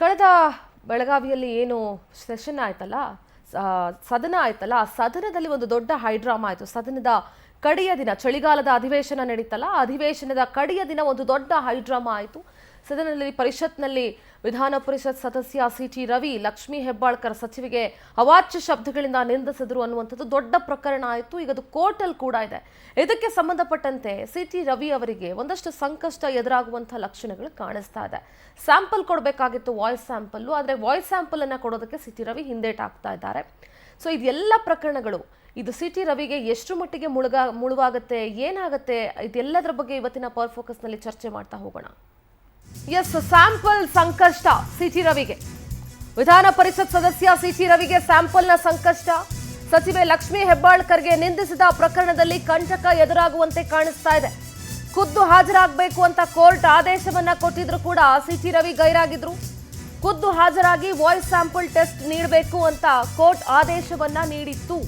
ಕಳೆದ ಬೆಳಗಾವಿಯಲ್ಲಿ ಏನು ಸೆಷನ್ ಆಯ್ತಲ್ಲ, ಸದನ ಆಯ್ತಲ್ಲ, ಆ ಸದನದಲ್ಲಿ ಒಂದು ದೊಡ್ಡ ಹೈಡ್ರಾಮಾ ಆಯಿತು. ಸದನದ ಕಡೆಯ ದಿನ, ಚಳಿಗಾಲದ ಅಧಿವೇಶನ ನಡೀತಲ್ಲ, ಅಧಿವೇಶನದ ಕಡೆಯ ದಿನ ಒಂದು ದೊಡ್ಡ ಹೈಡ್ರಾಮಾ ಆಯಿತು. ಸದನದಲ್ಲಿ ಪರಿಷತ್ನಲ್ಲಿ ವಿಧಾನ ಪರಿಷತ್ ಸದಸ್ಯ ಸಿಟಿ ರವಿ ಲಕ್ಷ್ಮೀ ಹೆಬ್ಬಾಳ್ಕರ್ ಸಚಿವೆಗೆ ಅವಾಚ್ಯ ಶಬ್ದಗಳಿಂದ ನಿಂದಿಸಿದ್ರು ಅನ್ನುವಂಥದ್ದು ದೊಡ್ಡ ಪ್ರಕರಣ ಆಯಿತು. ಈಗ ಅದು ಕೋರ್ಟಲ್ಲಿ ಕೂಡ ಇದೆ. ಇದಕ್ಕೆ ಸಂಬಂಧಪಟ್ಟಂತೆ ಸಿಟಿ ರವಿ ಅವರಿಗೆ ಒಂದಷ್ಟು ಸಂಕಷ್ಟ ಎದುರಾಗುವಂಥ ಲಕ್ಷಣಗಳು ಕಾಣಿಸ್ತಾ ಇದೆ. ಸ್ಯಾಂಪಲ್ ಕೊಡಬೇಕಾಗಿತ್ತು, ವಾಯ್ಸ್ ಸ್ಯಾಂಪಲ್ಲು, ಆದರೆ ವಾಯ್ಸ್ ಸ್ಯಾಂಪಲ್ ಅನ್ನು ಕೊಡೋದಕ್ಕೆ ಸಿಟಿ ರವಿ ಹಿಂದೇಟಾಗ್ತಾ ಇದ್ದಾರೆ. ಸೊ ಇದೆಲ್ಲ ಪ್ರಕರಣಗಳು ಇದು ಸಿಟಿ ರವಿಗೆ ಎಷ್ಟು ಮಟ್ಟಿಗೆ ಮುಳುವಾಗುತ್ತೆ, ಏನಾಗುತ್ತೆ, ಇದೆಲ್ಲದರ ಬಗ್ಗೆ ಇವತ್ತಿನ ಪವರ್ ಫೋಕಸ್ನಲ್ಲಿ ಚರ್ಚೆ ಮಾಡ್ತಾ ಹೋಗೋಣ. ಎಸ್, ಸ್ಯಾಂಪಲ್ ಸಂಕಷ್ಟ ಸಿಟಿ ರವಿಗೆ. ವಿಧಾನ ಪರಿಷತ್ ಸದಸ್ಯ ಸಿಟಿ ರವಿಗೆ ಸ್ಯಾಂಪಲ್ನ ಸಂಕಷ್ಟ. ಸಚಿವೆ ಲಕ್ಷ್ಮೀ ಹೆಬ್ಬಾಳ್ಕರ್ಗೆ ನಿಂದಿಸಿದ ಪ್ರಕರಣದಲ್ಲಿ ಕಂಟಕ ಎದುರಾಗುವಂತೆ ಕಾಣಿಸ್ತಾ ಇದೆ. ಖುದ್ದು ಹಾಜರಾಗಬೇಕು ಅಂತ ಕೋರ್ಟ್ ಆದೇಶವನ್ನ ಕೊಟ್ಟಿದ್ರು ಕೂಡ ಸಿಟಿ ರವಿ ಗೈರಾಗಿದ್ರು. ಖುದ್ದು ಹಾಜರಾಗಿ ವಾಯ್ಸ್ ಸ್ಯಾಂಪಲ್ ಟೆಸ್ಟ್ ನೀಡಬೇಕು ಅಂತ ಕೋರ್ಟ್ ಆದೇಶವನ್ನ ನೀಡಿತ್ತು.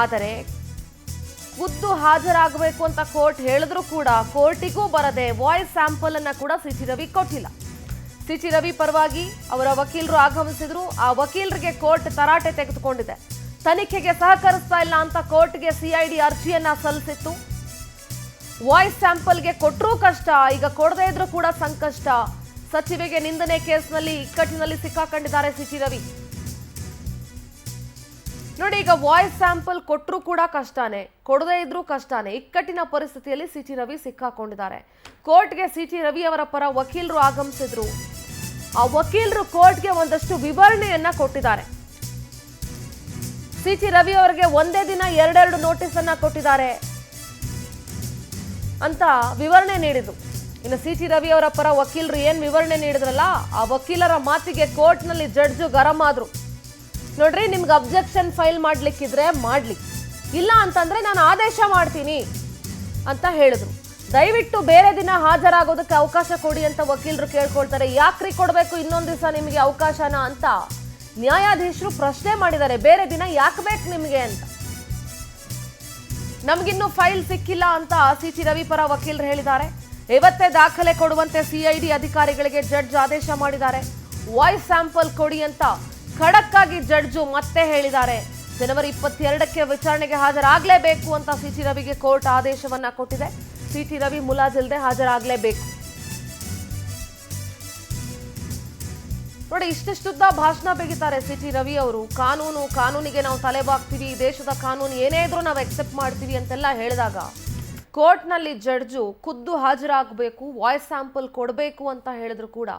ಆದರೆ ಖುದ್ದು ಹಾಜರಾಗಬೇಕು ಅಂತ ಕೋರ್ಟ್ ಹೇಳಿದ್ರು ಕೂಡ ಕೋರ್ಟಿಗೂ ಬರದೆ ವಾಯ್ಸ್ ಸ್ಯಾಂಪಲ್ ಅನ್ನ ಕೂಡ ಸಿಟಿ ರವಿ ಕೊಟ್ಟಿಲ್ಲ. ಸಿಟಿ ರವಿ ಪರವಾಗಿ ಅವರ ವಕೀಲರು ಆಗಮಿಸಿದ್ರು. ಆ ವಕೀಲರಿಗೆ ಕೋರ್ಟ್ ತರಾಟೆ ತೆಗೆದುಕೊಂಡಿದೆ. ತನಿಖೆಗೆ ಸಹಕರಿಸ್ತಾ ಇಲ್ಲ ಅಂತ ಕೋರ್ಟ್ಗೆ ಸಿಐಡಿ ಅರ್ಜಿಯನ್ನ ಸಲ್ಲಿಸಿತ್ತು. ವಾಯ್ಸ್ ಸ್ಯಾಂಪಲ್ಗೆ ಕೊಟ್ಟರೂ ಕಷ್ಟ, ಈಗ ಕೊಡದೇ ಇದ್ರೂ ಕೂಡ ಸಂಕಷ್ಟ. ಸಚಿವೆಗೆ ನಿಂದನೆ ಕೇಸ್ನಲ್ಲಿ ಇಕ್ಕಟ್ಟಿನಲ್ಲಿ ಸಿಕ್ಕಾಕೊಂಡಿದ್ದಾರೆ ಸಿಟಿ ರವಿ. ನೋಡಿ, ಈಗ ವಾಯ್ಸ್ ಸ್ಯಾಂಪಲ್ ಕೊಟ್ಟರೂ ಕೂಡ ಕಷ್ಟನೇ, ಕೊಡದೇ ಇದ್ರೂ ಕಷ್ಟನೇ. ಇಕ್ಕಟ್ಟಿನ ಪರಿಸ್ಥಿತಿಯಲ್ಲಿ ಸಿಟಿ ರವಿ ಸಿಕ್ಕಾಕೊಂಡಿದ್ದಾರೆ. ಕೋರ್ಟ್ಗೆ ಸಿಟಿ ರವಿ ಅವರ ಪರ ವಕೀಲರು ಆಗಮಿಸಿದ್ರು. ಆ ವಕೀಲರು ಕೋರ್ಟ್ಗೆ ಒಂದಷ್ಟು ವಿವರಣೆಯನ್ನ ಕೊಟ್ಟಿದ್ದಾರೆ. ಸಿಟಿ ರವಿ ಅವರಿಗೆ ಒಂದೇ ದಿನ ಎರಡೆರಡು ನೋಟಿಸ್ ಅನ್ನ ಕೊಟ್ಟಿದ್ದಾರೆ ಅಂತ ವಿವರಣೆ ನೀಡಿದ್ರು. ಇನ್ನು ಸಿಟಿ ರವಿ ಅವರ ಪರ ವಕೀಲರು ಏನ್ ವಿವರಣೆ ನೀಡಿದ್ರಲ್ಲ, ಆ ವಕೀಲರ ಮಾತಿಗೆ ಕೋರ್ಟ್ನಲ್ಲಿ ಜಡ್ಜು ಗರಂ ಆದ್ರು. ನೋಡ್ರಿ, ನಿಮ್ಗೆ ಅಬ್ಜೆಕ್ಷನ್ ಫೈಲ್ ಮಾಡ್ಲಿಕ್ಕಿದ್ರೆ ಮಾಡ್ಲಿ, ಇಲ್ಲ ಅಂತಂದ್ರೆ ನಾನು ಆದೇಶ ಮಾಡ್ತೀನಿ ಅಂತ ಹೇಳಿದ್ರು. ದಯವಿಟ್ಟು ಬೇರೆ ದಿನ ಹಾಜರಾಗೋದಕ್ಕೆ ಅವಕಾಶ ಕೊಡಿ ಅಂತ ವಕೀಲರು ಕೇಳ್ಕೊಳ್ತಾರೆ. ಯಾಕ್ರಿ ಕೊಡಬೇಕು ಇನ್ನೊಂದು ದಿವಸ ನಿಮಗೆ ಅವಕಾಶನ ಅಂತ ನ್ಯಾಯಾಧೀಶರು ಪ್ರಶ್ನೆ ಮಾಡಿದ್ದಾರೆ. ಬೇರೆ ದಿನ ಯಾಕೆ ಬೇಕು ನಿಮಗೆ ಅಂತ. ನಮ್ಗಿನ್ನೂ ಫೈಲ್ ಸಿಕ್ಕಿಲ್ಲ ಅಂತ ಸಿಟಿ ರವಿ ಪರ ವಕೀಲರು ಹೇಳಿದ್ದಾರೆ. ಇವತ್ತೇ ದಾಖಲೆ ಕೊಡುವಂತೆ ಸಿಐಡಿ ಅಧಿಕಾರಿಗಳಿಗೆ ಜಡ್ಜ್ ಆದೇಶ ಮಾಡಿದ್ದಾರೆ. ವಾಯ್ಸ್ ಸ್ಯಾಂಪಲ್ ಕೊಡಿ ಅಂತ ಖಡಕ್ ಆಗಿ ಜಡ್ಜು ಮತ್ತೆ ಹೇಳಿದ್ದಾರೆ. ಜನವರಿ 22ಕ್ಕೆ ವಿಚಾರಣೆಗೆ ಹಾಜರಾಗಲೇಬೇಕು ಅಂತ ಸಿಟಿ ರವಿಗೆ ಕೋರ್ಟ್ ಆದೇಶವನ್ನ ಕೊಟ್ಟಿದೆ. ಸಿಟಿ ರವಿ ಮುಲಾಜಿಲ್ಲದೆ ಹಾಜರಾಗಲೇಬೇಕು. ನೋಡಿ, ಇಷ್ಟಿಷ್ಟುದ್ದ ಭಾಷಣ ಬಿಗಿತಾರೆ ಸಿಟಿ ರವಿ ಅವರು. ಕಾನೂನಿಗೆ ನಾವು ತಲೆಬಾಗ್ತೀವಿ, ದೇಶದ ಕಾನೂನು ಏನೇ ಇದ್ರೂ ನಾವು ಎಕ್ಸೆಪ್ಟ್ ಮಾಡ್ತೀವಿ ಅಂತೆಲ್ಲ ಹೇಳಿದಾಗ ಕೋರ್ಟ್ನಲ್ಲಿ ಜಡ್ಜು ಖುದ್ದು ಹಾಜರಾಗಬೇಕು, ವಾಯ್ಸ್ ಸ್ಯಾಂಪಲ್ ಕೊಡಬೇಕು ಅಂತ ಹೇಳಿದ್ರು ಕೂಡ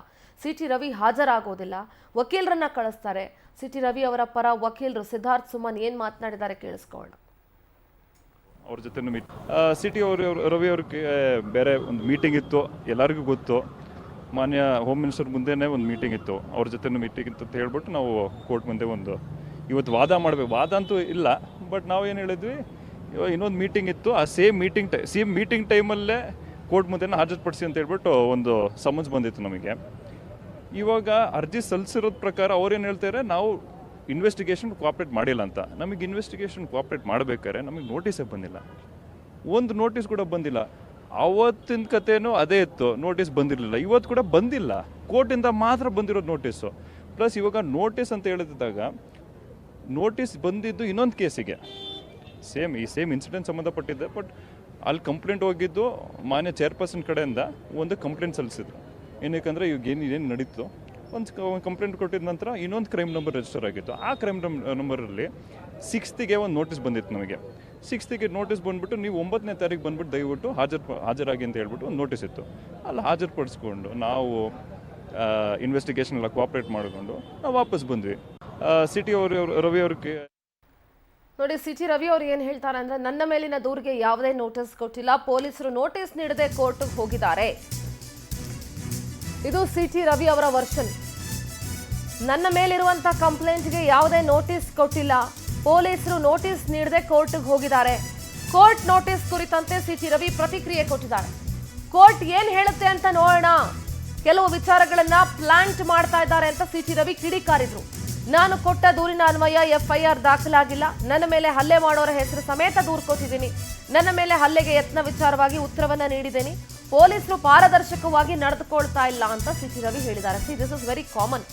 ಸಿಟಿ ರವಿ ಹಾಜರಾಗೋದಿಲ್ಲ. ವಕೀಲರನ್ನ ಕಳಿಸ್ತಾರೆ. ಸಿಟಿ ರವಿ ಅವರ ಪರ ವಕೀಲರು ಸಿದ್ಧಾರ್ಥ್ ಸುಮನ್ ಏನ್ ಮಾತನಾಡಿದ್ದಾರೆ ಕೇಳಿಸ್ಕೊಳ್ಳೋಣ. ಅವ್ರ ಜೊತೆ ಸಿಟಿ ರವಿ ಅವ್ರಿಗೆ ಬೇರೆ ಒಂದು ಮೀಟಿಂಗ್ ಇತ್ತು, ಎಲ್ಲರಿಗೂ ಗೊತ್ತು. ಮಾನ್ಯ ಹೋಮ್ ಮಿನಿಸ್ಟರ್ ಮುಂದೆನೇ ಒಂದು ಮೀಟಿಂಗ್ ಇತ್ತು, ಅವ್ರ ಜೊತೆ ಮೀಟಿಂಗ್ ಇತ್ತು ಅಂತ ಹೇಳ್ಬಿಟ್ಟು ನಾವು ಕೋರ್ಟ್ ಮುಂದೆ ಒಂದು ಇವತ್ತು ವಾದ ಮಾಡಬೇಕು. ವಾದ ಅಂತೂ ಇಲ್ಲ, ಬಟ್ ನಾವು ಏನು ಹೇಳಿದ್ವಿ, ಇನ್ನೊಂದು ಮೀಟಿಂಗ್ ಇತ್ತು, ಆ ಸೇಮ್ ಮೀಟಿಂಗ್ ಟೈಮಲ್ಲೇ ಕೋರ್ಟ್ ಮುಂದೆ ಹಾಜರುಪಡಿಸಿ ಅಂತ ಹೇಳ್ಬಿಟ್ಟು ಒಂದು ಸಮನ್ಸ್ ಬಂದಿತ್ತು ನಮಗೆ. ಇವಾಗ ಅರ್ಜಿ ಸಲ್ಲಿಸಿರೋದ ಪ್ರಕಾರ ಅವ್ರೇನು ಹೇಳ್ತಾರೆ, ನಾವು ಇನ್ವೆಸ್ಟಿಗೇಷನ್ ಕೋಆಪ್ರೇಟ್ ಮಾಡಿಲ್ಲ ಅಂತ. ನಮಗೆ ಇನ್ವೆಸ್ಟಿಗೇಷನ್ ಕೋಆಪ್ರೇಟ್ ಮಾಡಬೇಕಾದ್ರೆ ನಮಗೆ ನೋಟಿಸೇ ಬಂದಿಲ್ಲ, ಒಂದು ನೋಟಿಸ್ ಕೂಡ ಬಂದಿಲ್ಲ. ಅವತ್ತಿನ ಕಥೆನೂ ಅದೇ ಇತ್ತು, ನೋಟಿಸ್ ಬಂದಿರಲಿಲ್ಲ. ಇವತ್ತು ಕೂಡ ಬಂದಿಲ್ಲ, ಕೋರ್ಟಿಂದ ಮಾತ್ರ ಬಂದಿರೋದು ನೋಟಿಸು. ಪ್ಲಸ್ ಇವಾಗ ನೋಟಿಸ್ ಅಂತ ಹೇಳಿದಾಗ ನೋಟಿಸ್ ಬಂದಿದ್ದು ಇನ್ನೊಂದು ಕೇಸಿಗೆ, ಸೇಮ್ ಇನ್ಸಿಡೆಂಟ್ ಸಂಬಂಧಪಟ್ಟಿದೆ. ಬಟ್ ಅಲ್ಲಿ ಕಂಪ್ಲೇಂಟ್ ಹೋಗಿದ್ದು ಮಾನ್ಯ ಚೇರ್ಪರ್ಸನ್ ಕಡೆಯಿಂದ ಒಂದು ಕಂಪ್ಲೇಂಟ್ ಸಲ್ಲಿಸಿದ್ರು. ಏನಕ್ಕಂದರೆ ಇವಾಗ ಏನೇನು ನಡೀತು, ಒಂದು ಕಂಪ್ಲೇಂಟ್ ಕೊಟ್ಟಿದ ನಂತರ ಇನ್ನೊಂದು ಕ್ರೈಮ್ ನಂಬರ್ ರಿಜಿಸ್ಟರ್ ಆಗಿತ್ತು. ಆ ಕ್ರೈಮ್ ನಂಬರಲ್ಲಿ 6th ಒಂದು ನೋಟಿಸ್ ಬಂದಿತ್ತು ನಮಗೆ. 6th ನೋಟಿಸ್ ಬಂದುಬಿಟ್ಟು ನೀವು 9ನೇ ತಾರೀಕು ಬಂದುಬಿಟ್ಟು ದಯವಿಟ್ಟು ಹಾಜರಾಗಿ ಅಂತ ಹೇಳ್ಬಿಟ್ಟು ಒಂದು ನೋಟಿಸ್ ಇತ್ತು. ಅಲ್ಲಿ ಹಾಜರುಪಡಿಸ್ಕೊಂಡು ನಾವು ಇನ್ವೆಸ್ಟಿಗೇಷನ್ ಎಲ್ಲ ಕೋಆಪ್ರೇಟ್ ಮಾಡಿಕೊಂಡು ನಾವು ವಾಪಸ್ ಬಂದ್ವಿ. ಸಿಟಿ ರವಿ ಅವ್ರಿಗೆ ನೋಡಿ, ಸಿಟಿ ರವಿ ಅವ್ರು ಏನು ಹೇಳ್ತಾರೆ ಅಂದರೆ, ನನ್ನ ಮೇಲಿನ ದೂರಿಗೆ ಯಾವುದೇ ನೋಟಿಸ್ ಕೊಟ್ಟಿಲ್ಲ, ಪೊಲೀಸರು ನೋಟಿಸ್ ನೀಡದೆ ಕೋರ್ಟ್ಗೆ ಹೋಗಿದ್ದಾರೆ. ಇದು ಸಿಟಿ ರವಿ ಅವರ ವರ್ಷನ್. ನನ್ನ ಮೇಲಿರುವಂಥ ಕಂಪ್ಲೇಂಟ್ಗೆ ಯಾವುದೇ ನೋಟಿಸ್ ಕೊಟ್ಟಿಲ್ಲ, ಪೊಲೀಸರು ನೋಟಿಸ್ ನೀಡದೆ ಕೋರ್ಟ್ಗೆ ಹೋಗಿದ್ದಾರೆ. ಕೋರ್ಟ್ ನೋಟಿಸ್ ಕುರಿತಂತೆ ಸಿಟಿ ರವಿ ಪ್ರತಿಕ್ರಿಯೆ ಕೊಟ್ಟಿದ್ದಾರೆ. ಕೋರ್ಟ್ ಏನು ಹೇಳುತ್ತೆ ಅಂತ ನೋಡೋಣ. ಕೆಲವು ವಿಚಾರಗಳನ್ನ ಪ್ಲಾಂಟ್ ಮಾಡ್ತಾ ಇದ್ದಾರೆ ಅಂತ ಸಿಟಿ ರವಿ ಕಿಡಿಕಾರಿದ್ರು. ನಾನು ಕೊಟ್ಟ ದೂರಿನ ಅನ್ವಯ FIR ದಾಖಲಾಗಿಲ್ಲ, ನನ್ನ ಮೇಲೆ ಹಲ್ಲೆ ಮಾಡೋರ ಹೆಸರು ಸಮೇತ ದೂರು ಕೊಟ್ಟಿದ್ದೀನಿ, ನನ್ನ ಮೇಲೆ ಹಲ್ಲೆಗೆ ಯತ್ನ ವಿಚಾರವಾಗಿ ಉತ್ತರವನ್ನ ನೀಡಿದ್ದೀನಿ, ಪೊಲೀಸರು ಪಾರದರ್ಶಕವಾಗಿ ನಡೆದುಕೊಳ್ತಾ ಇಲ್ಲ ಅಂತ ಸಿ.ಟಿ. ರವಿ ಹೇಳಿದ್ದಾರೆ. This is very common.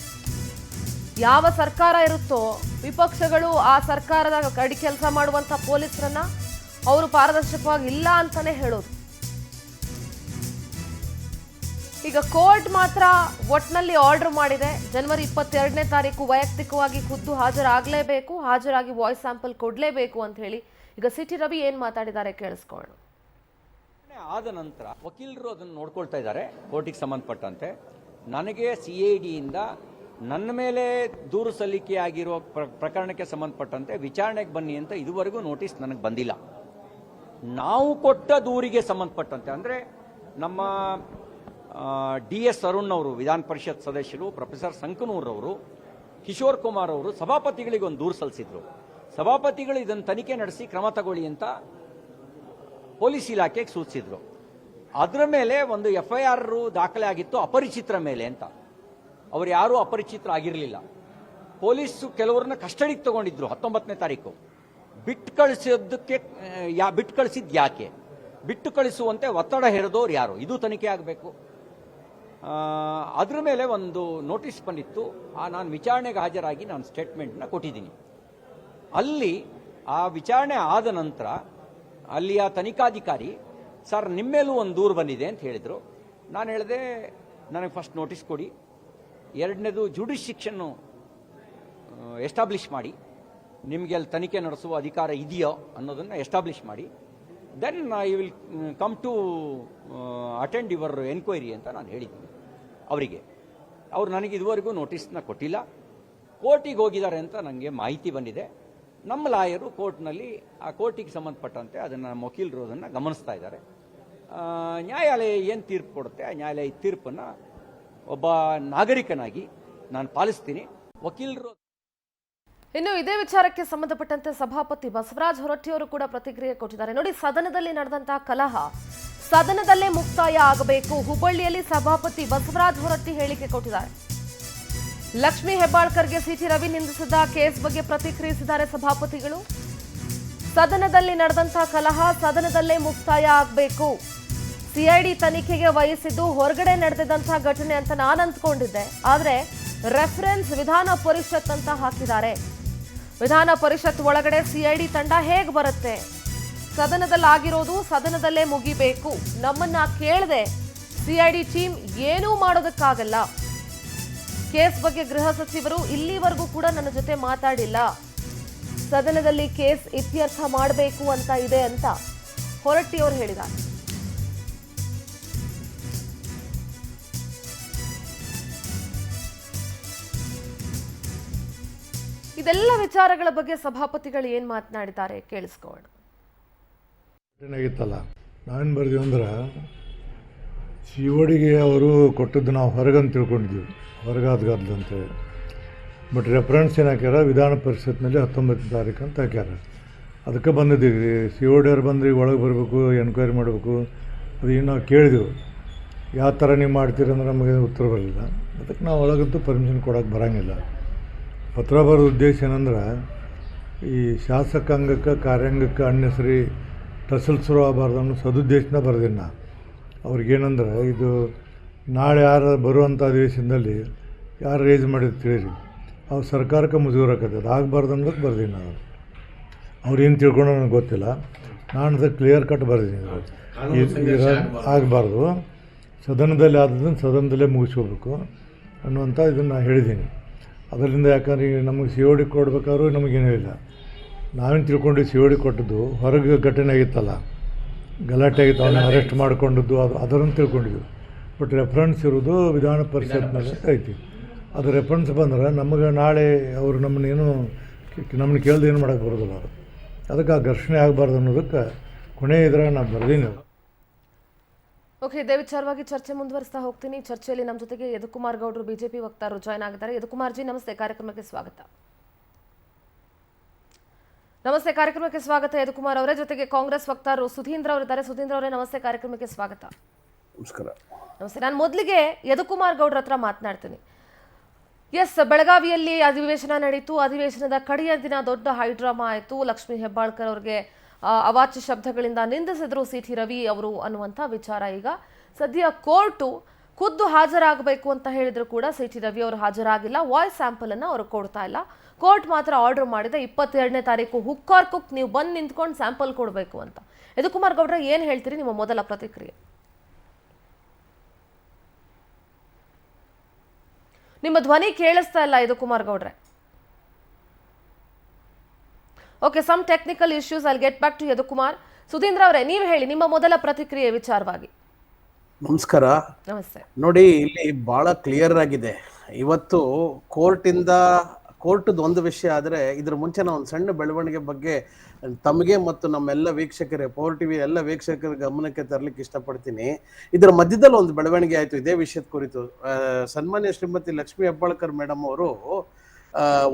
ಯಾವ ಸರ್ಕಾರ ಇರುತ್ತೋ ವಿಪಕ್ಷಗಳು ಆ ಸರ್ಕಾರದ ಕಡಿ ಕೆಲಸ ಮಾಡುವಂತ ಪೊಲೀಸರನ್ನ ಅವರು ಪಾರದರ್ಶಕವಾಗಿ ಇಲ್ಲ ಅಂತಾನೆ ಹೇಳೋದು. ಈಗ ಕೋರ್ಟ್ ಮಾತ್ರ ಒಟ್ನಲ್ಲಿ ಆರ್ಡರ್ ಮಾಡಿದೆ. ಜನವರಿ 22ನೇ ತಾರೀಕು ವೈಯಕ್ತಿಕವಾಗಿ ಖುದ್ದು ಹಾಜರಾಗಲೇಬೇಕು, ಹಾಜರಾಗಿ ವಾಯ್ಸ್ ಸ್ಯಾಂಪಲ್ ಕೊಡಲೇಬೇಕು ಅಂತ ಹೇಳಿ ಈಗ ಸಿ.ಟಿ. ರವಿ ಏನ್ ಮಾತಾಡಿದ್ದಾರೆ ಕೇಳಿಸ್ಕೊಳ್ಳೋಣ. ಆದ ನಂತರ ವಕೀಲರು ಅದನ್ನು ನೋಡ್ಕೊಳ್ತಾ ಇದ್ದಾರೆ. ಕೋರ್ಟಿಗೆ ಸಂಬಂಧಪಟ್ಟಂತೆ ನನಗೆ CIDಯಿಂದ ನನ್ನ ಮೇಲೆ ದೂರು ಸಲ್ಲಿಕೆಯಾಗಿರುವ ಪ್ರಕರಣಕ್ಕೆ ಸಂಬಂಧಪಟ್ಟಂತೆ ವಿಚಾರಣೆಗೆ ಬನ್ನಿ ಅಂತ ಇದುವರೆಗೂ ನೋಟಿಸ್ ನನಗೆ ಬಂದಿಲ್ಲ. ನಾವು ಕೊಟ್ಟ ದೂರಿಗೆ ಸಂಬಂಧಪಟ್ಟಂತೆ ಅಂದರೆ ನಮ್ಮ DS ಅರುಣ್ ಅವರು ವಿಧಾನ ಪರಿಷತ್ ಸದಸ್ಯರು, ಪ್ರೊಫೆಸರ್ ಸಂಕನೂರ್ ಅವರು, ಕಿಶೋರ್ ಕುಮಾರ್ ಅವರು ಸಭಾಪತಿಗಳಿಗೆ ಒಂದು ದೂರು ಸಲ್ಲಿಸಿದ್ರು. ಸಭಾಪತಿಗಳು ಇದನ್ನು ತನಿಖೆ ನಡೆಸಿ ಕ್ರಮ ತಗೊಳ್ಳಿ ಅಂತ ಪೊಲೀಸ್ ಇಲಾಖೆಗೆ ಸೂಚಿಸಿದ್ರು. ಅದರ ಮೇಲೆ ಒಂದು FIR ದಾಖಲೆ ಆಗಿತ್ತು ಅಪರಿಚಿತರ ಮೇಲೆ ಅಂತ. ಅವರು ಯಾರೂ ಅಪರಿಚಿತರ ಆಗಿರಲಿಲ್ಲ. ಪೊಲೀಸು ಕೆಲವರನ್ನ ಕಸ್ಟಡಿಗೆ ತಗೊಂಡಿದ್ರು 19ನೇ ತಾರೀಕು. ಬಿಟ್ಟು ಕಳಿಸಿದ್ದು ಯಾಕೆ, ಬಿಟ್ಟು ಕಳಿಸುವಂತೆ ಒತ್ತಡ ಹೇರಿದವ್ರು ಯಾರು, ಇದು ತನಿಖೆ ಆಗಬೇಕು. ಅದರ ಮೇಲೆ ಒಂದು ನೋಟಿಸ್ ಬಂದಿತ್ತು. ನಾನು ವಿಚಾರಣೆಗೆ ಹಾಜರಾಗಿ ನಾನು ಸ್ಟೇಟ್ಮೆಂಟ್ನ ಕೊಟ್ಟಿದ್ದೀನಿ. ಅಲ್ಲಿ ಆ ವಿಚಾರಣೆ ಆದ ನಂತರ ಅಲ್ಲಿಯ ತನಿಖಾಧಿಕಾರಿ ಸರ್ ನಿಮ್ಮ ಮೇಲೂ ಒಂದು ದೂರು ಬಂದಿದೆ ಅಂತ ಹೇಳಿದರು. ನಾನು ಹೇಳಿದೆ ನನಗೆ ಫಸ್ಟ್ ನೋಟಿಸ್ ಕೊಡಿ, ಎರಡನೇದು ಜುಡಿಶಿಕ್ಷನ್ನು ಎಸ್ಟಾಬ್ಲಿಷ್ ಮಾಡಿ, ನಿಮಗೆ ಅಲ್ಲಿ ತನಿಖೆ ನಡೆಸುವ ಅಧಿಕಾರ ಇದೆಯೋ ಅನ್ನೋದನ್ನು ಎಸ್ಟಾಬ್ಲಿಷ್ ಮಾಡಿ, then I will come to attend your enquiry ಅಂತ ನಾನು ಹೇಳಿದ್ದೀನಿ ಅವರಿಗೆ. ಅವರು ನನಗೆ ಇದುವರೆಗೂ ನೋಟಿಸ್ನ ಕೊಟ್ಟಿಲ್ಲ. ಕೋರ್ಟಿಗೆ ಹೋಗಿದ್ದಾರೆ ಅಂತ ನನಗೆ ಮಾಹಿತಿ ಬಂದಿದೆ. ನಮ್ಮ ಲಾಯರು ಕೋರ್ಟ್ನಲ್ಲಿ ಆ ಕೋರ್ಟಿಗೆ ಸಂಬಂಧಪಟ್ಟಂತೆ ಅದನ್ನು ನಮ್ಮ ವಕೀಲರು ಅದನ್ನು ಗಮನಿಸ್ತಾ ಇದ್ದಾರೆ. ನ್ಯಾಯಾಲಯ ಏನು ತೀರ್ಪು ಕೊಡುತ್ತೆ ಆ ನ್ಯಾಯಾಲಯ ತೀರ್ಪನ್ನು ಒಬ್ಬ ನಾಗರಿಕನಾಗಿ ನಾನು ಪಾಲಿಸ್ತೀನಿ. ವಕೀಲರು ಇನ್ನು ಇದೇ ವಿಚಾರಕ್ಕೆ ಸಂಬಂಧಪಟ್ಟಂತೆ ಸಭಾಪತಿ ಬಸವರಾಜ ಹೊರಟ್ಟಿಯವರು ಕೂಡ ಪ್ರತಿಕ್ರಿಯೆ ಕೊಟ್ಟಿದ್ದಾರೆ. ನೋಡಿ, ಸದನದಲ್ಲಿ ನಡೆದಂತಹ ಕಲಹ ಸದನದಲ್ಲೇ ಮುಕ್ತಾಯ ಆಗಬೇಕು. ಹುಬ್ಬಳ್ಳಿಯಲ್ಲಿ ಸಭಾಪತಿ ಬಸವರಾಜ ಹೊರಟ್ಟಿ ಹೇಳಿಕೆ ಕೊಟ್ಟಿದ್ದಾರೆ. ಲಕ್ಷ್ಮೀ ಹೆಬ್ಬಾಳ್ಕರ್ಗೆ ಸಿ.ಟಿ. ರವಿ ನಿಂದಿಸಿದ ಕೇಸ್ ಬಗ್ಗೆ ಪ್ರತಿಕ್ರಿಯಿಸಿದ್ದಾರೆ ಸಭಾಪತಿಗಳು. ಸದನದಲ್ಲಿ ನಡೆದಂತಹ ಕಲಹ ಸದನದಲ್ಲೇ ಮುಕ್ತಾಯ ಆಗಬೇಕು. CID ತನಿಖೆಗೆ ವಹಿಸಿದ್ದು ಹೊರಗಡೆ ನಡೆದಿದ್ದಂತಹ ಘಟನೆ ಅಂತ ನಾನು ಅಂದ್ಕೊಂಡಿದ್ದೆ. ಆದ್ರೆ ರೆಫರೆನ್ಸ್ ವಿಧಾನ ಪರಿಷತ್ ಅಂತ ಹಾಕಿದ್ದಾರೆ. ವಿಧಾನ ಪರಿಷತ್ ಒಳಗಡೆ CID ತಂಡ ಹೇಗೆ ಬರುತ್ತೆ? ಸದನದಲ್ಲಿ ಆಗಿರೋದು ಸದನದಲ್ಲೇ ಮುಗಿಬೇಕು. ನಮ್ಮನ್ನ ಕೇಳದೆ CID ಟೀಮ್ ಏನೂ ಮಾಡೋದಕ್ಕಾಗಲ್ಲ. ಕೇಸ್ ಬಗ್ಗೆ ಗೃಹ ಸಚಿವರು ಇಲ್ಲಿವರೆಗೂ ಕೂಡ ನನ್ನ ಜೊತೆ ಮಾತಾಡಿಲ್ಲ. ಸದನದಲ್ಲಿ ಕೇಸ್ ಇತ್ಯರ್ಥ ಮಾಡಬೇಕು ಅಂತ ಇದೆ ಅಂತ ಹೊರಟ್ಟಿಯವರು ಹೇಳಿದ್ದಾರೆ. ಇದೆಲ್ಲ ವಿಚಾರಗಳ ಬಗ್ಗೆ ಸಭಾಪತಿಗಳು ಏನ್ ಮಾತನಾಡಿದ್ದಾರೆ ಕೇಳಿಸ್ಕೊಳ್ಳೋಣ. ಏನಾಗಿತ್ತಲ್ಲ, ನಾವೇನು ಬರ್ತೀವಿ ಅಂದ್ರೆ CODಗೆ ಅವರು ಕೊಟ್ಟದ್ದು ನಾವು ಹೊರಗಂತ ತಿಳ್ಕೊಂಡಿದ್ವಿ, ಹೊರಗಾದ್ಗಾದ್ಲು ಅಂತೇಳಿ. ಬಟ್ ರೆಫರೆನ್ಸ್ ಏನು ಹಾಕ್ಯಾರ, ವಿಧಾನ ಪರಿಷತ್ನಲ್ಲಿ 19ನೇ ತಾರೀಕು ಅಂತ ಹಾಕ್ಯಾರ. ಅದಕ್ಕೆ ಬಂದಿದ್ದೀವಿ. COD ಅವ್ರು ಬಂದ್ರೆ ಒಳಗೆ ಬರಬೇಕು, ಎನ್ಕ್ವೈರಿ ಮಾಡಬೇಕು. ಅದು ಈಗ ನಾವು ಕೇಳಿದೆವು, ಯಾವ ಥರ ನೀವು ಮಾಡ್ತೀರಿ ಅಂದ್ರೆ ನಮಗೆ ಉತ್ತರ ಬರಲಿಲ್ಲ. ಅದಕ್ಕೆ ನಾವು ಒಳಗಂತೂ ಪರ್ಮಿಷನ್ ಕೊಡೋಕ್ಕೆ ಬರೋಂಗಿಲ್ಲ. ಪತ್ರ ಬರೋದು ಉದ್ದೇಶ ಏನಂದ್ರೆ ಈ ಶಾಸಕಾಂಗಕ್ಕೆ ಕಾರ್ಯಾಂಗಕ್ಕೆ ಅನ್ನೆಸರಿ ಟಸಲ್ಸರು ಆಗಬಾರ್ದು ಅನ್ನೋ ಸದುದ್ದೇಶನ ಬರೆದಿನಿ ನಾ. ಅವ್ರಿಗೇನಂದ್ರೆ ಇದು ನಾಳೆ ಯಾರು ಬರುವಂಥ ಅಧಿವೇಶನದಲ್ಲಿ ಯಾರು ರೇಜ್ ಮಾಡಿದ್ದು ತಿಳಿರಿ, ಅವ್ರು ಸರ್ಕಾರಕ್ಕೆ ಮುಜುಗರಾಕತ್ತೆ, ಅದು ಆಗಬಾರ್ದು ಅನ್ನೋದಕ್ಕೆ ಬರ್ದೀನಿ ನಾನು. ಅವ್ರು ಏನು ತಿಳ್ಕೊಂಡು ನನಗೆ ಗೊತ್ತಿಲ್ಲ. ನಾನು ಅದಕ್ಕೆ ಕ್ಲಿಯರ್ ಕಟ್ ಬರ್ದೀನಿ. ಆಗಬಾರ್ದು, ಸದನದಲ್ಲಿ ಆದದನ್ನು ಸದನದಲ್ಲೇ ಮುಗಿಸ್ಕೋಬೇಕು ಅನ್ನುವಂಥ ಇದನ್ನು ಹೇಳಿದ್ದೀನಿ. ಅದರಿಂದ ಯಾಕಂದ್ರೆ ಈಗ ನಮಗೆ COD ಕೊಡ್ಬೇಕಾದ್ರೂ ನಮಗೇನೂ ಇಲ್ಲ. ನಾವೇನು ತಿಳ್ಕೊಂಡು COD ಕೊಟ್ಟದ್ದು ಹೊರಗೆ ಘಟನೆ ಆಗಿತ್ತಲ್ಲ, ಗಲಾಟೆ ಆಗಿತ್ತು, ಅವನ್ನ ಅರೆಸ್ಟ್ ಮಾಡ್ಕೊಂಡದ್ದು, ಅದನ್ನು ತಿಳ್ಕೊಂಡಿದ್ವಿ. ಬಟ್ ರೆಫರೆನ್ಸ್ ಇರೋದು ವಿಧಾನ ಪರಿಷತ್ನಲ್ಲಿ ಐತಿ. ಅದು ರೆಫರೆನ್ಸ್ ಬಂದ್ರೆ ನಮಗೆ ನಾಳೆ ಅವರು ನಮ್ಮನ್ನ ಕೇಳ್ದು ಏನು ಮಾಡೋಕ್ಕೆ ಬರೋದಿಲ್ಲ. ಅವರು ಅದಕ್ಕೆ ಆ ಘರ್ಷಣೆ ಆಗಬಾರ್ದು ಅನ್ನೋದಕ್ಕೆ ಕೊನೆಯ ಇದ್ರಾಗ ನಾನು ಬರ್ದೀನಿ. ಓಕೆ, ಇದೇ ವಿಚಾರವಾಗಿ ಚರ್ಚೆ ಮುಂದುವರಿಸ್ತಾ ಹೋಗ್ತೀನಿ. ಚರ್ಚೆಯಲ್ಲಿ ನಮ್ಮ ಜೊತೆಗೆ ಯದುಕುಮಾರ್ ಗೌಡ್ರು ಬಿಜೆಪಿ ವಕ್ತಾರರು ಜಾಯ್ನ್ ಆಗಿದ್ದಾರೆ. ಯದುಕುಮಾರ್ ಜಿ ನಮಸ್ತೆ, ಕಾರ್ಯಕ್ರಮಕ್ಕೆ ಸ್ವಾಗತ. ನಮಸ್ತೆ, ಕಾರ್ಯಕ್ರಮಕ್ಕೆ ಸ್ವಾಗತ ಯದುಕುಮಾರ್ ಅವರೇ. ಜೊತೆಗೆ ಕಾಂಗ್ರೆಸ್ ವಕ್ತಾರರು ಸುಧೀಂದ್ರ ಅವರಿದ್ದಾರೆ. ಸುಧೀಂದ್ರ ಅವರೇ ನಮಸ್ತೆ, ಕಾರ್ಯಕ್ರಮಕ್ಕೆ ಸ್ವಾಗತ. ನಮಸ್ಕಾರ. ನಮಸ್ತೆ. ನಾನು ಮೊದಲಿಗೆ ಯದುಕುಮಾರ್ ಗೌಡ್ರ ಹತ್ರ ಮಾತನಾಡ್ತೀನಿ. ಎಸ್, ಬೆಳಗಾವಿಯಲ್ಲಿ ಅಧಿವೇಶನ ನಡೀತು. ಅಧಿವೇಶನದ ಕಡೆಯ ದಿನ ದೊಡ್ಡ ಹೈಡ್ರಾಮಾ ಆಯಿತು. ಲಕ್ಷ್ಮೀ ಹೆಬ್ಬಾಳ್ಕರ್ ಅವರಿಗೆ ಅವಾಚ್ಯ ಶಬ್ದಗಳಿಂದ ನಿಂದಿಸಿದ್ರು ಸಿ.ಟಿ. ರವಿ ಅವರು ಅನ್ನುವಂಥ ವಿಚಾರ ಈಗ ಸದ್ಯ ಕೋರ್ಟು ಖುದ್ದು ಹಾಜರಾಗಬೇಕು ಅಂತ ಹೇಳಿದ್ರು ಕೂಡ ಸಿ ಟಿ ರವಿ ಅವರು ಹಾಜರಾಗಿಲ್ಲ. ವಾಯ್ಸ್ ಸ್ಯಾಂಪಲ್ ಅನ್ನ ಅವರು ಕೊಡ್ತಾ ಇಲ್ಲ. ಕೋರ್ಟ್ ಮಾತ್ರ ಆರ್ಡರ್ ಮಾಡಿದೆ 22ನೇ ತಾರೀಕು ಹುಕ್ ಆರ್ ಕುಕ್ ನೀವು ಬಂದು ನಿಂತ್ಕೊಂಡು ಸ್ಯಾಂಪಲ್ ಕೊಡಬೇಕು ಅಂತ. ಯದುಕುಮಾರ್ ಗೌಡ್ರೆ, ಏನ್ ಹೇಳ್ತೀರಿ ನಿಮ್ಮ ಮೊದಲ ಪ್ರತಿಕ್ರಿಯೆ? ನಿಮ್ಮ ಧ್ವನಿ ಕೇಳಿಸ್ತಾ ಇಲ್ಲ ಯದುಕುಮಾರ್ ಗೌಡ್ರೆ. Okay, some technical issues, I'll get back to Yadukumar. Sudhindra ಅವರೇ, ನೀವು ಹೇಳಿ ನಿಮ್ಮ ಮೊದಲ ಪ್ರತಿಕ್ರಿಯೆ ವಿಚಾರವಾಗಿ. ನಮಸ್ಕಾರ. ನಮಸ್ತೆ. ನೋಡಿ, ಇಲ್ಲಿ ಬಹಳ ಕ್ಲಿಯರ್ ಆಗಿದೆ. ಇವತ್ತು ಕೋರ್ಟ್ದು ಒಂದು ವಿಷಯ ಆದರೆ ಇದ್ರ ಮುಂಚೆ ನಾವು ಒಂದು ಸಣ್ಣ ಬೆಳವಣಿಗೆ ಬಗ್ಗೆ ತಮಗೆ ಮತ್ತು ನಮ್ಮೆಲ್ಲ ವೀಕ್ಷಕರೇ, ಪವರ್ ಟಿವಿ ಎಲ್ಲ ವೀಕ್ಷಕರ ಗಮನಕ್ಕೆ ತರಲಿಕ್ಕೆ ಇಷ್ಟಪಡ್ತೀನಿ. ಇದರ ಮಧ್ಯದಲ್ಲಿ ಒಂದು ಬೆಳವಣಿಗೆ ಆಯಿತು ಇದೇ ವಿಷಯದ ಕುರಿತು. ಸನ್ಮಾನ್ಯ ಶ್ರೀಮತಿ ಲಕ್ಷ್ಮೀ ಹೆಬ್ಬಾಳ್ಕರ್ ಮೇಡಮ್ ಅವರು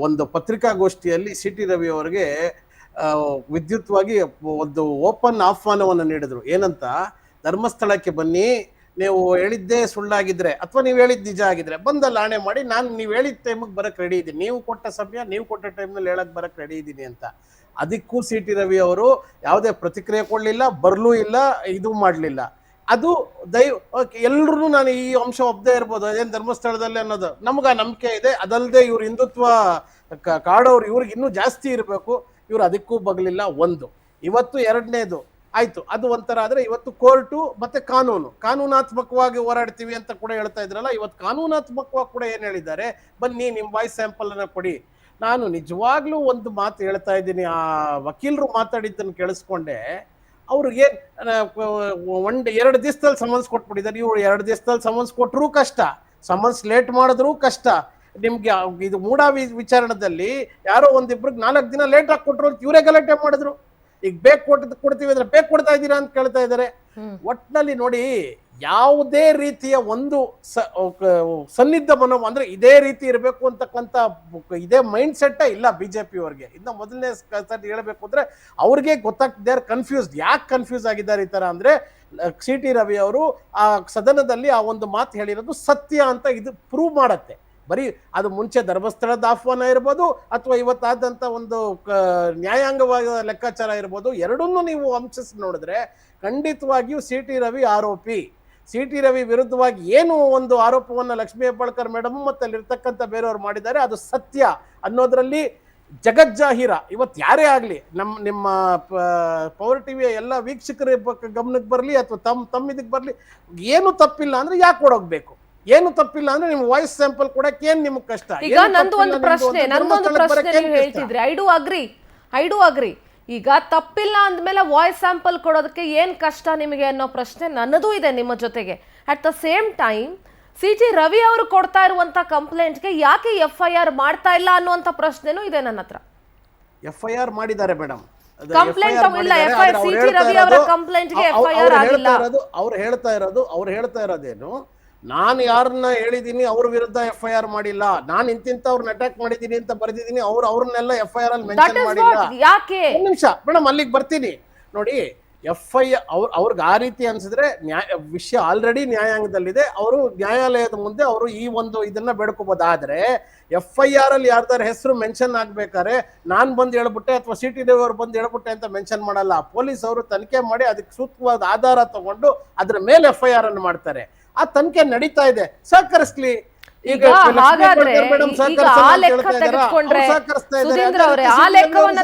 ಒಂದು ಪತ್ರಿಕಾಗೋಷ್ಠಿಯಲ್ಲಿ ಸಿ ಟಿ ರವಿ ಅವರಿಗೆ ವಿದ್ಯುತ್ವಾಗಿ ಒಂದು ಓಪನ್ ಆಹ್ವಾನವನ್ನು ನೀಡಿದ್ರು. ಏನಂತ, ಧರ್ಮಸ್ಥಳಕ್ಕೆ ಬನ್ನಿ, ನೀವು ಹೇಳಿದ್ದೇ ಸುಳ್ಳಾಗಿದ್ರೆ ಅಥವಾ ನೀವು ಹೇಳಿದ್ ನಿಜ ಆಗಿದ್ರೆ ಬಂದಲ್ಲಿ ಆಣೆ ಮಾಡಿ, ನಾನು ನೀವು ಹೇಳಿದ ಟೈಮಿಗೆ ಬರಕ್ಕೆ ರೆಡಿ ಇದ್ದೀನಿ, ನೀವು ಕೊಟ್ಟ ಸಮಯ ನೀವು ಕೊಟ್ಟ ಟೈಮ್ನಲ್ಲಿ ಹೇಳಕ್ ಬರಕ್ಕೆ ರೆಡಿ ಇದ್ದೀನಿ ಅಂತ. ಅದಕ್ಕೂ ಸಿ ಟಿ ರವಿ ಅವರು ಯಾವುದೇ ಪ್ರತಿಕ್ರಿಯೆ ಕೊಡಲಿಲ್ಲ, ಬರಲೂ ಇಲ್ಲ, ಇದು ಮಾಡಲಿಲ್ಲ. ಅದು ಎಲ್ರು ನಾನು ಈ ಅಂಶ ಒಪ್ಪದೇ ಇರ್ಬೋದು, ಅದೇನು ಧರ್ಮಸ್ಥಳದಲ್ಲಿ ಅನ್ನೋದು ನಮ್ಗೆ ನಂಬಿಕೆ ಇದೆ. ಅದಲ್ಲದೆ ಇವ್ರು ಹಿಂದುತ್ವ ಕಾಡೋರು ಇವ್ರಿಗೆ ಇನ್ನೂ ಜಾಸ್ತಿ ಇರಬೇಕು, ಇವ್ರು ಅದಕ್ಕೂ ಬಗ್ಲಿಲ್ಲ. ಒಂದು ಇವತ್ತು ಎರಡನೇದು ಆಯ್ತು, ಅದು ಒಂಥರ ಆದ್ರೆ ಇವತ್ತು ಕೋರ್ಟು ಮತ್ತೆ ಕಾನೂನಾತ್ಮಕವಾಗಿ ಹೋರಾಡ್ತೀವಿ ಅಂತ ಕೂಡ ಹೇಳ್ತಾ ಇದ್ರಲ್ಲ, ಇವತ್ತು ಕಾನೂನಾತ್ಮಕವಾಗಿ ಕೂಡ ಏನ್ ಹೇಳಿದ್ದಾರೆ, ಬನ್ನಿ ನಿಮ್ ವಾಯ್ಸ್ ಸ್ಯಾಂಪಲ್ ಅನ್ನ ಕೊಡಿ. ನಾನು ನಿಜವಾಗ್ಲೂ ಒಂದು ಮಾತು ಹೇಳ್ತಾ ಇದ್ದೀನಿ, ಆ ವಕೀಲರು ಮಾತಾಡಿದ್ದನ್ನು ಕೇಳಿಸ್ಕೊಂಡೆ. ಅವ್ರಿಗೆ 2 ದಿವಸದಲ್ಲಿ ಸಮನ್ಸ್ ಕೊಟ್ಬಿಟ್ಟಿದ್ದಾರೆ. ಇವ್ರು 2 ದಿವಸದಲ್ಲಿ ಸಮನ್ಸ್ ಕೊಟ್ಟರು ಕಷ್ಟ, ಸಮನ್ಸ್ ಲೇಟ್ ಮಾಡಿದ್ರು ಕಷ್ಟ. ನಿಮ್ಗೆ ಇದು ವಿಚಾರಣದಲ್ಲಿ ಯಾರೋ ಒಂದಿಬ್ರಿಗೆ 4 ದಿನ ಲೇಟ್ ಆಗಿ ಕೊಟ್ಟರು ಅಂತ ಇವರೇ ಗಲಾಟೆ ಮಾಡಿದ್ರು. ಈಗ ಕೊಡ್ತೀವಿ ಅಂದ್ರೆ ಬೇಕು ಕೊಡ್ತಾ ಇದ್ದೀರಾ ಅಂತ ಕೇಳ್ತಾ ಇದ್ದಾರೆ. ಒಟ್ನಲ್ಲಿ ನೋಡಿ, ಯಾವುದೇ ರೀತಿಯ ಒಂದು ಸನ್ನಿಧ ಮನೋಭಾವ ಅಂದ್ರೆ ಇದೇ ರೀತಿ ಇರಬೇಕು ಅಂತಕ್ಕಂಥ ಇದೇ ಮೈಂಡ್ ಸೆಟ್ ಇಲ್ಲ ಬಿಜೆಪಿ ಅವ್ರಿಗೆ. ಇನ್ನು ಮೊದಲನೇ ಸರಿ ಹೇಳ್ಬೇಕು ಅಂದ್ರೆ ಅವ್ರಿಗೆ ಗೊತ್ತಾಗ್ತಿದ್ದಾರೆ, ಕನ್ಫ್ಯೂಸ್ಡ್. ಯಾಕೆ ಕನ್ಫ್ಯೂಸ್ ಆಗಿದ್ದಾರೆ ಈ ತರ ಅಂದ್ರೆ, ಸಿ ಟಿ ರವಿ ಅವರು ಆ ಸದನದಲ್ಲಿ ಆ ಒಂದು ಮಾತು ಹೇಳಿರೋದು ಸತ್ಯ ಅಂತ ಇದು ಪ್ರೂವ್ ಮಾಡತ್ತೆ. ಬರೀ ಅದು ಮುಂಚೆ ಧರ್ಮಸ್ಥಳದ ಆಹ್ವಾನ ಇರ್ಬೋದು ಅಥವಾ ಇವತ್ತಾದಂಥ ಒಂದು ನ್ಯಾಯಾಂಗವಾದ ಲೆಕ್ಕಾಚಾರ ಇರ್ಬೋದು, ಎರಡನ್ನೂ ನೀವು ಅಂಶಿಸಿ ನೋಡಿದ್ರೆ ಖಂಡಿತವಾಗಿಯೂ ಸಿ ಟಿ ರವಿ ಆರೋಪಿ. ಸಿ ಟಿ ರವಿ ವಿರುದ್ಧವಾಗಿ ಏನು ಒಂದು ಆರೋಪವನ್ನು ಲಕ್ಷ್ಮೀ ಹೆಬ್ಬಾಳ್ಕರ್ ಮೇಡಮ್ ಮತ್ತು ಅಲ್ಲಿರ್ತಕ್ಕಂಥ ಬೇರೆಯವ್ರು ಮಾಡಿದ್ದಾರೆ, ಅದು ಸತ್ಯ ಅನ್ನೋದ್ರಲ್ಲಿ ಜಗಜ್ಜಾಹೀರ. ಇವತ್ತು ಯಾರೇ ಆಗಲಿ, ನಿಮ್ಮ ಪವರ್ ಟಿವಿಯ ಎಲ್ಲ ವೀಕ್ಷಕರ ಗಮನಕ್ಕೆ ಬರಲಿ ಅಥವಾ ತಮ್ಮ ಇದಕ್ಕೆ ಬರಲಿ, ಏನು ತಪ್ಪಿಲ್ಲ ಅಂದ್ರೆ ಯಾಕೆ ಕೊಡೋಗ್ಬೇಕು? ಏನು ತಪ್ಪಿಲ್ಲ ಅಂದ್ರೆ ನಿಮ್ ವಾಯ್ಸ್ ಸ್ಯಾಂಪಲ್ ಕೊಡಕ್ಕೆ ಏನ್ ನಿಮ್ಗೆ ಕಷ್ಟ? ಈಗ ನಂದೊಂದು ಪ್ರಶ್ನೆ ನೀವು ಹೇಳ್ತಿದ್ರಿ, ಐ ಡು ಅಗ್ರಿ. ಈಗ ತಪ್ಪಿಲ್ಲ ಅಂದ್ಮೇಲೆ ವಾಯ್ಸ್ ಸ್ಯಾಂಪಲ್ ಕೊಡೋದಕ್ಕೆ ಏನ್ ಕಷ್ಟ ನಿಮಗೆ ಅನ್ನೋ ಪ್ರಶ್ನೆ ನನ್ನದು ಇದೆ ನಿಮ್ಮ ಜೊತೆಗೆ. At the same time C T Ravi ಅವರು ಕೊಡ್ತಾ ಇರುವಂತ ಕಂಪ್ಲೇಂಟ್ಗೆ ಯಾಕೆ FIR ಮಾಡ್ತಾ ಇಲ್ಲ ಅನ್ನುವಂತ ಪ್ರಶ್ನೆನೂ ಇದೆ ನನ್ನ ಹತ್ರ. FIR ಮಾಡಿದ್ದಾರೆ ಮೇಡಮ್, ಕಂಪ್ಲೇಂಟ್ ಇಲ್ಲ. ಸಿ ಟಿ ರವಿ ಅವರ ಕಂಪ್ಲೇಂಟ್ಗೆ FIR ಆಗಿಲ್ಲ. ಅವ್ರು ಹೇಳ್ತಾ ಇರೋದೇನು, ನಾನು ಯಾರನ್ನ ಹೇಳಿದೀನಿ ಅವ್ರ ವಿರುದ್ಧ FIR ಮಾಡಿಲ್ಲ, ನಾನು ಇಂತಿಂತವ್ರನ್ನ ಅಟ್ಯಾಕ್ ಮಾಡಿದೀನಿ ಅಂತ ಬರೆದಿದ್ದೀನಿ, ಅವ್ರನ್ನೆಲ್ಲ FIR ಅಲ್ಲಿ ಮೆನ್ಷನ್ ಮಾಡಿಲ್ಲ. ಯಾಕೆ? ಒಂದು ನಿಮಿಷ ಮೇಡಮ್, ಅಲ್ಲಿಗೆ ಬರ್ತೀನಿ ನೋಡಿ. FIR ಅವ್ರಿಗೆ ಆ ರೀತಿ ಅನ್ಸಿದ್ರೆ ವಿಷಯ ಆಲ್ರೆಡಿ ನ್ಯಾಯಾಂಗದಲ್ಲಿದೆ, ಅವರು ನ್ಯಾಯಾಲಯದ ಮುಂದೆ ಅವರು ಈ ಒಂದು ಇದನ್ನ ಬೇಡ್ಕೋಬಹುದು. ಆದ್ರೆ FIR ಅಲ್ಲಿ ಯಾರ್ದಾರ ಹೆಸರು ಮೆನ್ಷನ್ ಆಗ್ಬೇಕಾದ್ರೆ ನಾನ್ ಬಂದು ಹೇಳ್ಬಿಟ್ಟೆ ಅಥವಾ ಸಿ ಟಿ ರವಿ ಅವ್ರು ಬಂದು ಹೇಳ್ಬಿಟ್ಟೆ ಅಂತ ಮೆನ್ಷನ್ ಮಾಡಲ್ಲ. ಪೊಲೀಸ್ ಅವರು ತನಿಖೆ ಮಾಡಿ ಅದಕ್ಕೆ ಸೂಕ್ತವಾದ ಆಧಾರ ತಗೊಂಡು ಅದ್ರ ಮೇಲೆ FIR ಅನ್ನು ಮಾಡ್ತಾರೆ. ಆ ತನಿಖೆ ನಡೀತಾ ಇದೆ, ಸಹಕರಿಸ್ಲಿ. ಈಗ ಹಾಗಾದ್ರೆ ಈಗ ಆ ಲೆಕ್ಕ ತೆಗೆದುಕೊಂಡ್ರೆ ಸುಧೀಂದ್ರ ಅವರೇ, ಆ ಲೆಕ್ಕವನ್ನ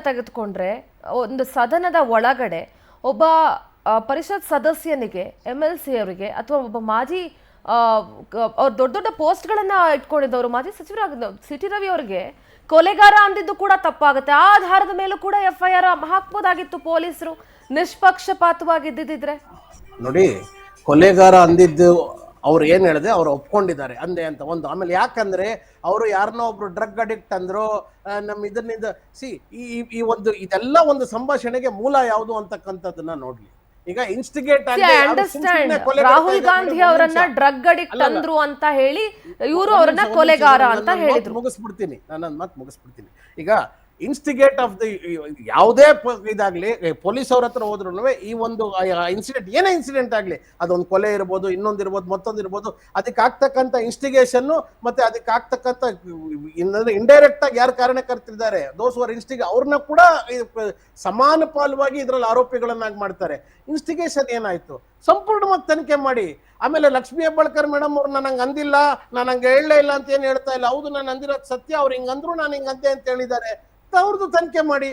ತೆಗೆದುಕೊಂಡ್ರೆ ಒಂದು ಸದನದ ಒಳಗಡೆ ಒಬ್ಬ ಪರಿಷತ್ ಸದಸ್ಯನಿಗೆ, MLC ಅವರಿಗೆ ಅಥವಾ ಒಬ್ಬ ಮಾಜಿ ಅವ್ರು ದೊಡ್ಡ ದೊಡ್ಡ ಪೋಸ್ಟ್ ಗಳನ್ನ ಇಟ್ಕೊಂಡಿದ್ದವರು, ಮಾಜಿ ಸಚಿವರಾಗಿದ್ದ ಸಿ ಟಿ ರವಿ ಅವರಿಗೆ ಕೊಲೆಗಾರ ಅಂದಿದ್ದು ಕೂಡ ತಪ್ಪಾಗುತ್ತೆ. ಆ ಆಧಾರದ ಮೇಲೂ ಕೂಡ FIR ಹಾಕ್ಬೋದಾಗಿತ್ತು ಪೊಲೀಸರು, ನಿಷ್ಪಕ್ಷಪಾತವಾಗಿದ್ದಿದ್ರೆ. ನೋಡಿ, ಕೊಲೆಗಾರ ಅಂದಿದ್ದು ಅವ್ರು ಏನ್ ಹೇಳಿದೆ ಅವ್ರು ಒಪ್ಕೊಂಡಿದ್ದಾರೆ ಅಂದೆ ಅಂತ ಒಂದು. ಆಮೇಲೆ ಯಾಕಂದ್ರೆ ಅವರು ಯಾರನ್ನೋ ಒಬ್ರು ಡ್ರಗ್ ಅಡಿಕ್ಟ್ ಅಂದ್ರು, ನಮ್ಮ ಇದನ್ನಿಂದ ಈ ಒಂದು ಇದೆಲ್ಲ ಒಂದು ಸಂಭಾಷಣೆಗೆ ಮೂಲ ಯಾವುದು ಅಂತಕ್ಕಂಥದ್ದನ್ನ ನೋಡ್ಲಿ. ಈಗ ಇನ್ಸ್ಟಿಗೇಟ್ ರಾಹುಲ್ ಗಾಂಧಿ ಅವರನ್ನ ಡ್ರಗ್ ಅಡಿಕ್ಟ್ ಅಂದ್ರು ಅಂತ ಹೇಳಿ ಇವರು ಅವರನ್ನ ಕೊಲೆಗಾರ ಅಂತ ಹೇಳಿದ್ರು. ಮುಗಿಸ್ಬಿಡ್ತೀನಿ, ನಾನು ಮಾತು ಮುಗಿಸ್ಬಿಡ್ತೀನಿ. ಈಗ ಇನ್ಸ್ಟಿಗೇಟ್ ಆಫ್ ದಿ ಯಾವುದೇ ಇದಾಗ್ಲಿ ಪೊಲೀಸ್ ಅವ್ರ ಹತ್ರ ಹೋದ್ರು ಈ ಒಂದು ಇನ್ಸಿಡೆಂಟ್ ಏನೇ ಇನ್ಸಿಡೆಂಟ್ ಆಗ್ಲಿ ಅದೊಂದು ಕೊಲೆ ಇರ್ಬೋದು, ಇನ್ನೊಂದಿರ್ಬೋದು, ಮತ್ತೊಂದಿರ್ಬೋದು, ಅದಕ್ಕೆ ಆಗ್ತಕ್ಕಂಥ ಇನ್ಸ್ಟಿಗೇಷನ್ ಮತ್ತೆ ಅದಕ್ಕೆ ಆಗ್ತಕ್ಕಂಥ ಇಂಡೈರೆಕ್ಟ್ ಆಗಿ ಯಾರು ಕಾರಣಕರ್ತಿದ್ದಾರೆ ದೋಸ್ ವರ್ ಅವ್ರನ್ನ ಕೂಡ ಸಮಾನ ಪಾಲುವಾಗಿ ಇದ್ರಲ್ಲಿ ಆರೋಪಿಗಳನ್ನಾಗಿ ಮಾಡ್ತಾರೆ. ಇನ್ಸ್ಟಿಗೇಷನ್ ಏನಾಯ್ತು ಸಂಪೂರ್ಣವಾಗಿ ತನಿಖೆ ಮಾಡಿ. ಆಮೇಲೆ ಲಕ್ಷ್ಮೀ ಹೆಬ್ಬಾಳ್ಕರ್ ಮೇಡಮ್ ಅವ್ರು ನನಗೆ ಅಂದಿಲ್ಲ, ನಾನು ಹಂಗೆ ಹೇಳಲೇ ಇಲ್ಲ ಅಂತ ಏನು ಹೇಳ್ತಾ ಇಲ್ಲ. ಹೌದು, ನಾನು ಅಂದಿರೋದು ಸತ್ಯ, ಅವ್ರು ಹಿಂಗಂದ್ರು ನಾನು ಹಿಂಗಂತೆ ಅಂತ ಹೇಳಿದ್ದಾರೆ. ಅವ್ರದ್ದು ತನಿಖೆ ಮಾಡಿ.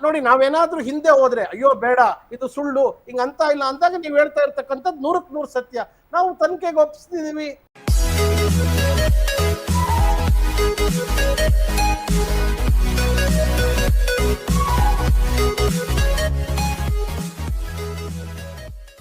ನೋಡಿ, ನಾವೇನಾದ್ರೂ ಹಿಂದೆ ಹೋದ್ರೆ ಅಯ್ಯೋ ಬೇಡ ಇದು ಸುಳ್ಳು ಹಿಂಗ ಅಂತ ಇಲ್ಲ ಅಂದಾಗ ನೀವು ಹೇಳ್ತಾ ಇರ್ತಕ್ಕಂಥದ್ದು 100% ಸತ್ಯ. ನಾವು ತನಿಖೆಗೆ ಒಪ್ಪಿಸ್ತಿದೀವಿ.